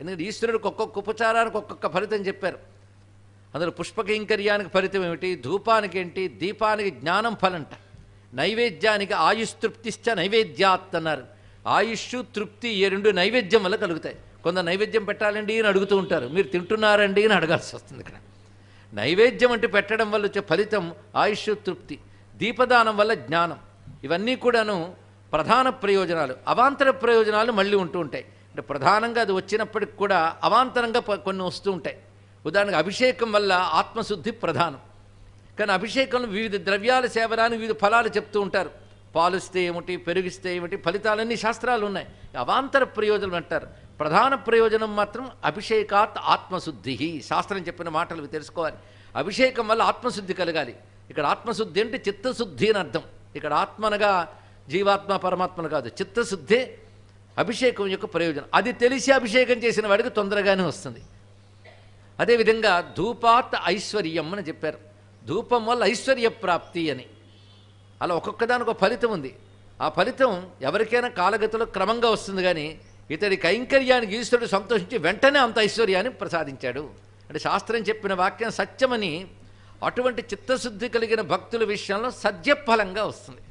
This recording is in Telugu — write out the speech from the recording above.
ఎందుకంటే ఈశ్వరుడికి ఒక్కొక్క ఉపచారానికి ఒక్కొక్క ఫలితం చెప్పారు. అందులో పుష్పకైంకర్యానికి ఫలితం ఏమిటి, ధూపానికి ఏంటి, దీపానికి జ్ఞానం ఫలంట, నైవేద్యానికి ఆయుస్తృప్తిశ్చ నైవేద్యాత్ అన్నారు. ఆయుష్ తృప్తి ఈ రెండు నైవేద్యం వల్ల కలుగుతాయి. కొందరు నైవేద్యం పెట్టాలండి అని అడుగుతూ ఉంటారు, మీరు తింటున్నారండి అని అడగాల్సి వస్తుంది. ఇక్కడ నైవేద్యం అంటే పెట్టడం వల్ల వచ్చే ఫలితం ఆయుష్ తృప్తి, దీపదానం వల్ల జ్ఞానం. ఇవన్నీ కూడాను ప్రధాన ప్రయోజనాలు. అవాంతర ప్రయోజనాలు మళ్ళీ ఉంటూ ఉంటాయి. అంటే ప్రధానంగా అది వచ్చినప్పటికి కూడా అవాంతరంగా కొన్ని వస్తూ ఉంటాయి. ఉదాహరణకు అభిషేకం వల్ల ఆత్మశుద్ధి ప్రధానం. కానీ అభిషేకంలో వివిధ ద్రవ్యాల సేవనానికి వివిధ ఫలాలు చెప్తూ ఉంటారు. పాలిస్తే ఏమిటి, పెరిగిస్తే ఏమిటి, ఫలితాలన్నీ శాస్త్రాలు ఉన్నాయి. అవాంతర ప్రయోజనం అంటారు. ప్రధాన ప్రయోజనం మాత్రం అభిషేకాత్ ఆత్మశుద్ధి. శాస్త్రం చెప్పిన మాటలు ఇవి తెలుసుకోవాలి. అభిషేకం వల్ల ఆత్మశుద్ధి కలగాలి. ఇక్కడ ఆత్మశుద్ధి అంటే చిత్తశుద్ధి అని అర్థం. ఇక్కడ ఆత్మనగా జీవాత్మ పరమాత్మను కాదు, చిత్తశుద్ధే అభిషేకం యొక్క ప్రయోజనం. అది తెలిసి అభిషేకం చేసిన వాడికి తొందరగానే వస్తుంది. అదేవిధంగా ధూపాత్ ఐశ్వర్యం అని చెప్పారు. ధూపం వల్ల ఐశ్వర్య ప్రాప్తి అని. అలా ఒక్కొక్కదానికి ఒక ఫలితం ఉంది. ఆ ఫలితం ఎవరికైనా కాలగతిలో క్రమంగా వస్తుంది. కానీ ఇతడి కైంకర్యానికి ఈశ్వరుడు సంతోషించి వెంటనే అంత ఐశ్వర్యాన్ని ప్రసాదించాడు. అంటే శాస్త్రం చెప్పిన వాక్యం సత్యమని అటువంటి చిత్తశుద్ధి కలిగిన భక్తుల విషయంలో సద్యఫలంగా వస్తుంది.